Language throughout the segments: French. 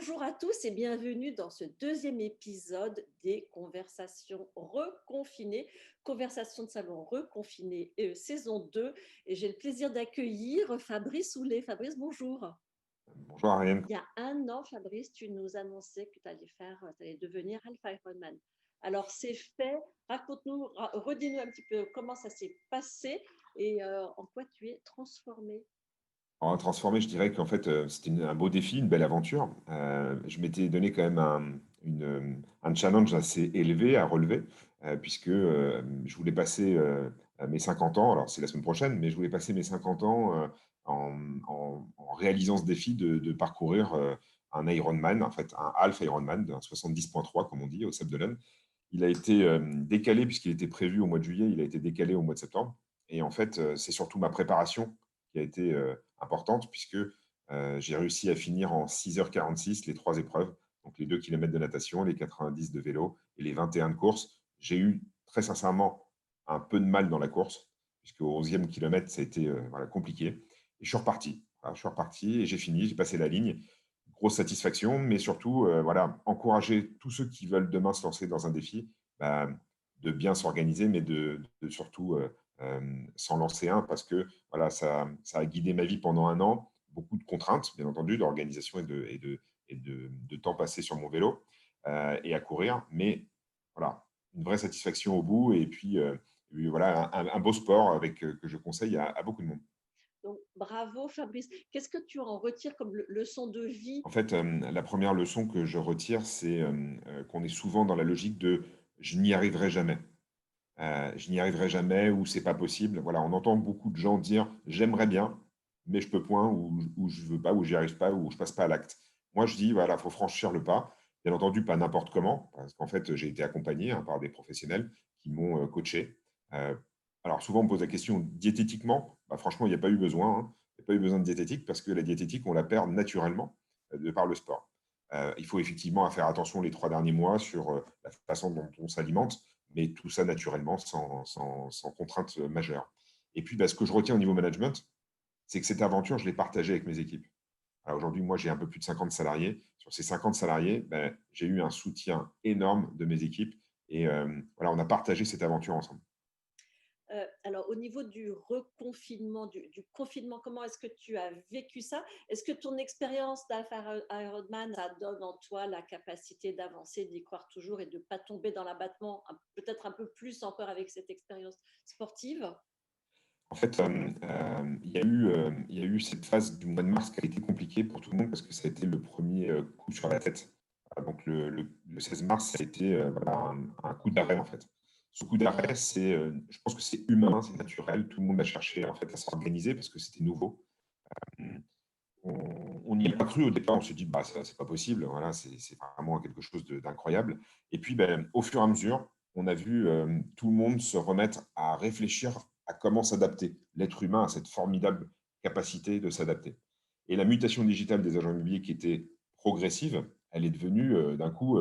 Bonjour à tous et bienvenue dans ce deuxième épisode des Conversations reconfinées, Conversations de salon reconfinées, saison 2. Et j'ai le plaisir d'accueillir Fabrice Soulet. Fabrice, bonjour. Bonjour Ariane. Il y a un an, Fabrice, tu nous annonçais que tu allais devenir Alpha Ironman. Alors, c'est fait. Raconte-nous, redis-nous un petit peu comment ça s'est passé et en quoi tu es transformé. En transformé, je dirais qu'en fait, c'était un beau défi, une belle aventure. Je m'étais donné quand même un challenge assez élevé à relever, puisque je voulais passer mes 50 ans, alors c'est la semaine prochaine, mais je voulais passer mes 50 ans en réalisant ce défi de parcourir un Ironman, en fait un half Ironman, un 70,3 comme on dit, au Sable d'Olonne. Il a été décalé, puisqu'il était prévu au mois de juillet, il a été décalé au mois de septembre. Et en fait, c'est surtout ma préparation qui a été importante, puisque j'ai réussi à finir en 6h46 les 3 épreuves, donc les 2 km de natation, les 90 de vélo et les 21 de course. J'ai eu très sincèrement un peu de mal dans la course, puisqu'au 11e kilomètre, ça a été voilà, compliqué. Et je suis reparti. Voilà, je suis reparti et j'ai fini, j'ai passé la ligne. Grosse satisfaction, mais surtout, voilà, encourager tous ceux qui veulent demain se lancer dans un défi, bah, de bien s'organiser, mais de surtout s'en lancer un, parce que voilà, ça a guidé ma vie pendant un an. Beaucoup de contraintes, bien entendu, d'organisation et de temps passé sur mon vélo et à courir, mais voilà, une vraie satisfaction au bout. Et puis voilà, un beau sport que je conseille à beaucoup de monde. Donc, bravo Fabrice. Qu'est-ce que tu en retires comme leçon de vie? En fait, la première leçon que je retire, c'est qu'on est souvent dans la logique de je n'y arriverai jamais. Je n'y arriverai jamais ou c'est pas possible. Voilà, on entend beaucoup de gens dire j'aimerais bien, mais je peux point ou je veux pas ou j'y arrive pas ou je passe pas à l'acte. Moi, je dis voilà, faut franchir le pas. Bien entendu, pas n'importe comment, parce qu'en fait, j'ai été accompagné par des professionnels qui m'ont coaché. Euh, alors souvent, on me pose la question diététiquement. Bah, franchement, il n'y a pas eu besoin. Hein. Il n'y a pas eu besoin de diététique parce que la diététique, on la perd naturellement de par le sport. Il faut effectivement faire attention les 3 derniers mois sur la façon dont on s'alimente, mais tout ça naturellement, sans contrainte majeure. Et puis, bah, ce que je retiens au niveau management, c'est que cette aventure, je l'ai partagée avec mes équipes. Aujourd'hui, moi, j'ai un peu plus de 50 salariés. Sur ces 50 salariés, bah, j'ai eu un soutien énorme de mes équipes. Et voilà, on a partagé cette aventure ensemble. Alors, au niveau du reconfinement, du confinement, comment est-ce que tu as vécu ça? Est-ce que ton expérience d'Alpha Ironman, ça donne en toi la capacité d'avancer, d'y croire toujours et de ne pas tomber dans l'abattement, peut-être un peu plus encore avec cette expérience sportive? En fait, il y a eu cette phase du mois de mars qui a été compliquée pour tout le monde parce que ça a été le premier coup sur la tête. Donc, le 16 mars, ça a été voilà, un coup d'arrêt, en fait. Ce coup d'arrêt, Mm. je pense que c'est humain, c'est naturel. Tout le monde a cherché en fait, à s'organiser parce que c'était nouveau. On n'y a pas cru au départ. On s'est dit, bah, ça, c'est pas possible. Voilà, c'est vraiment quelque chose d'incroyable. Et puis, ben, au fur et à mesure, on a vu tout le monde se remettre à réfléchir à comment s'adapter. L'être humain a cette formidable capacité de s'adapter. Et la mutation digitale des agents immobiliers qui était progressive, elle est devenue d'un coup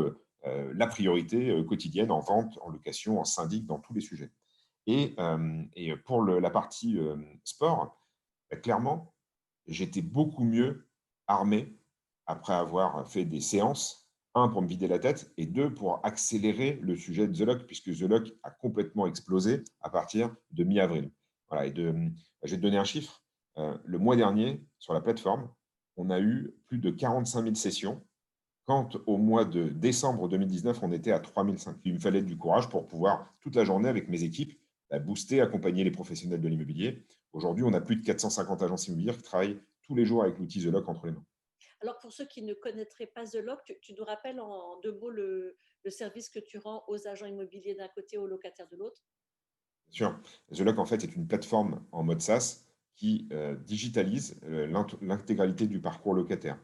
la priorité quotidienne en vente, en location, en syndic, dans tous les sujets. Et pour la partie sport, ben, clairement, j'étais beaucoup mieux armé après avoir fait des séances. Un, pour me vider la tête, et deux, pour accélérer le sujet de The Lock, puisque The Lock a complètement explosé à partir de mi-avril. Voilà, je vais te donner un chiffre. Le mois dernier, sur la plateforme, on a eu plus de 45 000 sessions, quand au mois de décembre 2019, on était à 3005. Il me fallait du courage pour pouvoir, toute la journée avec mes équipes, booster, accompagner les professionnels de l'immobilier. Aujourd'hui, on a plus de 450 agences immobilières qui travaillent tous les jours avec l'outil The Lock entre les mains. Alors, pour ceux qui ne connaîtraient pas The Lock, tu nous rappelles en deux mots le service que tu rends aux agents immobiliers d'un côté, aux locataires de l'autre? Bien sûr, The Lock, en fait, est une plateforme en mode SaaS qui digitalise l'intégralité du parcours locataire.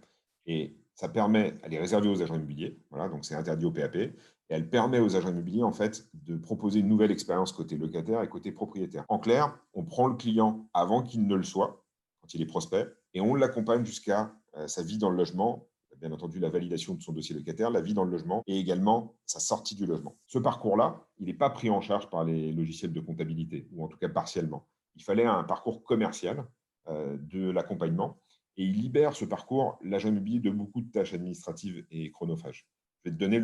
Et ça permet, elle est réservée aux agents immobiliers, voilà, donc c'est interdit au PAP, et elle permet aux agents immobiliers, en fait, de proposer une nouvelle expérience côté locataire et côté propriétaire. En clair, on prend le client avant qu'il ne le soit, quand il est prospect, et on l'accompagne jusqu'à sa vie dans le logement, bien entendu la validation de son dossier locataire, la vie dans le logement et également sa sortie du logement. Ce parcours-là, il n'est pas pris en charge par les logiciels de comptabilité, ou en tout cas partiellement. Il fallait un parcours commercial de l'accompagnement. Et il libère ce parcours, l'agent immobilier, de beaucoup de tâches administratives et chronophages. Je vais te donner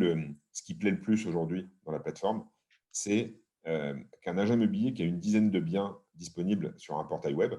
ce qui plaît le plus aujourd'hui dans la plateforme, c'est qu'un agent immobilier qui a une dizaine de biens disponibles sur un portail web,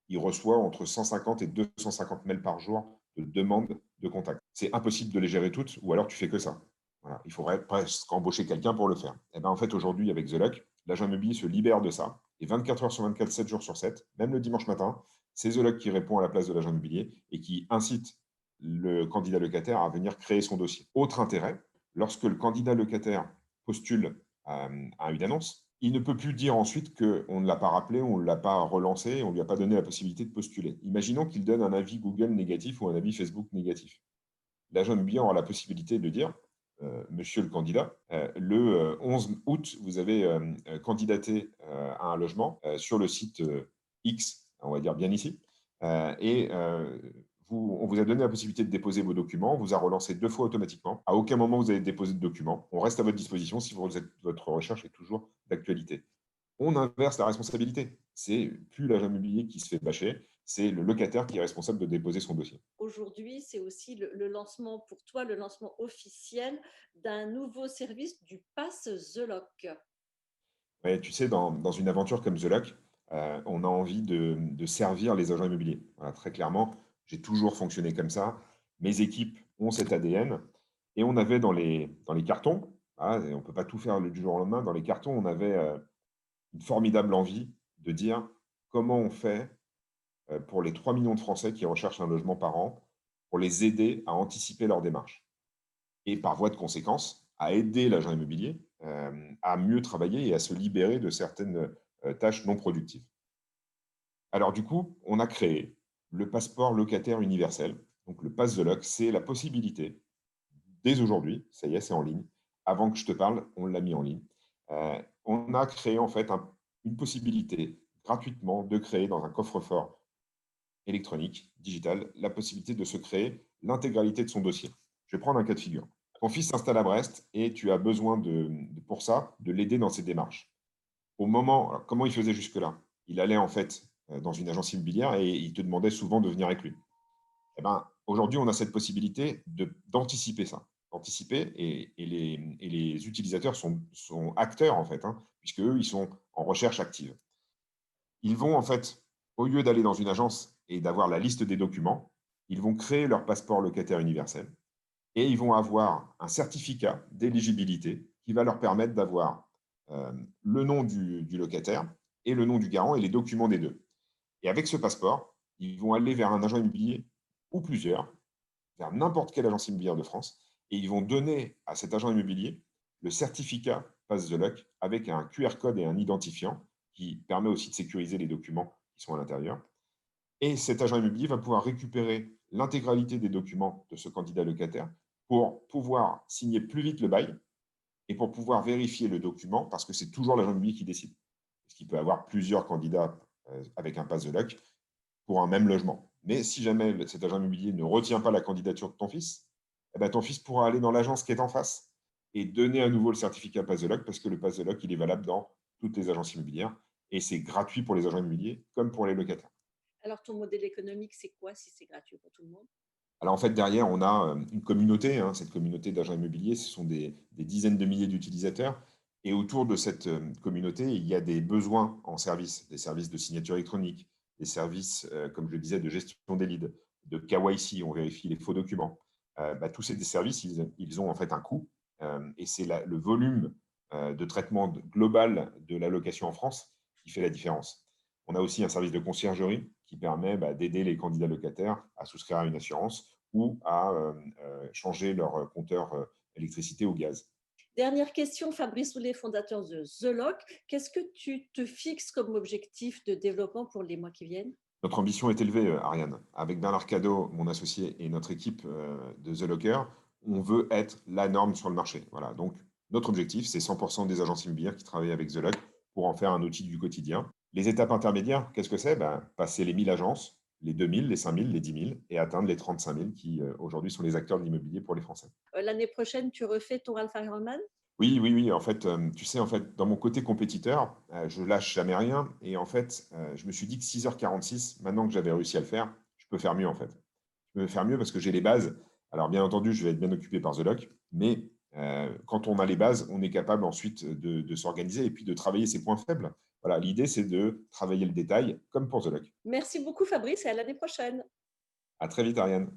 il reçoit entre 150 et 250 mails par jour de demandes de contact. C'est impossible de les gérer toutes, ou alors tu fais que ça. Voilà. Il faudrait presque embaucher quelqu'un pour le faire. Et ben en fait, aujourd'hui, avec The Lock, l'agent immobilier se libère de ça. Et 24 heures sur 24, 7 jours sur 7, même le dimanche matin, c'est The Lock qui répond à la place de l'agent immobilier et qui incite le candidat locataire à venir créer son dossier. Autre intérêt, lorsque le candidat locataire postule à une annonce, il ne peut plus dire ensuite qu'on ne l'a pas rappelé, on ne l'a pas relancé, on ne lui a pas donné la possibilité de postuler. Imaginons qu'il donne un avis Google négatif ou un avis Facebook négatif. L'agent immobilier aura la possibilité de dire, monsieur le candidat, le 11 août, vous avez candidaté à un logement sur le site X, on va dire bien ici, et on vous a donné la possibilité de déposer vos documents, on vous a relancé 2 fois automatiquement. À aucun moment vous avez déposé de documents. On reste à votre disposition si votre recherche est toujours d'actualité. On inverse la responsabilité. C'est plus l'agent immobilier qui se fait bâcher, c'est le locataire qui est responsable de déposer son dossier. Aujourd'hui, c'est aussi le lancement, pour toi, le lancement officiel d'un nouveau service du Pass The Lock. Ouais, tu sais, dans une aventure comme The Lock, on a envie de servir les agents immobiliers. Voilà, très clairement, j'ai toujours fonctionné comme ça. Mes équipes ont cet ADN et on avait dans les cartons, voilà, et on ne peut pas tout faire du jour au lendemain, dans les cartons, on avait une formidable envie de dire comment on fait pour les 3 millions de Français qui recherchent un logement par an, pour les aider à anticiper leur démarche. Et par voie de conséquence, à aider l'agent immobilier à mieux travailler et à se libérer de certaines tâches non productives. Alors du coup, on a créé le passeport locataire universel. Donc le Pass The Loc, c'est la possibilité, dès aujourd'hui, ça y est, c'est en ligne. Avant que je te parle, on l'a mis en ligne. On a créé en fait une possibilité gratuitement de créer dans un coffre-fort électronique, digital, la possibilité de se créer l'intégralité de son dossier. Je vais prendre un cas de figure. Ton fils s'installe à Brest et tu as besoin pour ça de l'aider dans ses démarches. Au moment, alors, comment il faisait jusque-là? Il allait en fait dans une agence immobilière et il te demandait souvent de venir avec lui. Eh ben, aujourd'hui, on a cette possibilité d'anticiper ça. D'anticiper et les utilisateurs sont acteurs en fait, hein, puisque eux, ils sont en recherche active. Ils vont en fait, au lieu d'aller dans une agence et d'avoir la liste des documents, ils vont créer leur passeport locataire universel et ils vont avoir un certificat d'éligibilité qui va leur permettre d'avoir le nom du locataire et le nom du garant et les documents des deux. Et avec ce passeport, ils vont aller vers un agent immobilier ou plusieurs, vers n'importe quelle agence immobilière de France, et ils vont donner à cet agent immobilier le certificat Pass the Lock avec un QR code et un identifiant qui permet aussi de sécuriser les documents qui sont à l'intérieur. Et cet agent immobilier va pouvoir récupérer l'intégralité des documents de ce candidat locataire pour pouvoir signer plus vite le bail et pour pouvoir vérifier le document, parce que c'est toujours l'agent immobilier qui décide. Parce qu'il peut avoir plusieurs candidats avec un pass de loc pour un même logement. Mais si jamais cet agent immobilier ne retient pas la candidature de ton fils, eh ben, ton fils pourra aller dans l'agence qui est en face et donner à nouveau le certificat pass de loc, parce que le pass de loc, il est valable dans toutes les agences immobilières et c'est gratuit pour les agents immobiliers comme pour les locataires. Alors, ton modèle économique, c'est quoi si c'est gratuit pour tout le monde? Alors en fait, derrière, on a une communauté. Hein, cette communauté d'agents immobiliers, ce sont des dizaines de milliers d'utilisateurs. Et autour de cette communauté, il y a des besoins en services, des services de signature électronique, des services, comme je le disais, de gestion des leads, de KYC, on vérifie les faux documents. Tous ces services, ils ont en fait un coût. Et c'est le volume de traitement global de la location en France qui fait la différence. On a aussi un service de conciergerie qui permet d'aider les candidats locataires à souscrire à une assurance ou à changer leur compteur électricité ou gaz. Dernière question, Fabrice Roulet, fondateur de The Lock. Qu'est-ce que tu te fixes comme objectif de développement pour les mois qui viennent? Notre ambition est élevée, Ariane. Avec Bernard Cadot, mon associé, et notre équipe de The Locker, on veut être la norme sur le marché. Voilà. Donc, notre objectif, c'est 100% des agences immobilières qui travaillent avec The Lock pour en faire un outil du quotidien. Les étapes intermédiaires, qu'est-ce que c'est? Passer les 1000 agences, les 2000, les 5000, les 10 000 et atteindre les 35 000 qui aujourd'hui sont les acteurs de l'immobilier pour les Français. L'année prochaine, tu refais ton Alpha Ironman? Oui, oui, oui. En fait, tu sais, en fait, dans mon côté compétiteur, je lâche jamais rien. Et en fait, je me suis dit que 6h46, maintenant que j'avais réussi à le faire, je peux faire mieux en fait. Je peux faire mieux parce que j'ai les bases. Alors bien entendu, je vais être bien occupé par The Lock, mais quand on a les bases, on est capable ensuite de s'organiser et puis de travailler ses points faibles. Voilà, l'idée, c'est de travailler le détail comme pour The Lock. Merci beaucoup Fabrice et à l'année prochaine. À très vite, Ariane.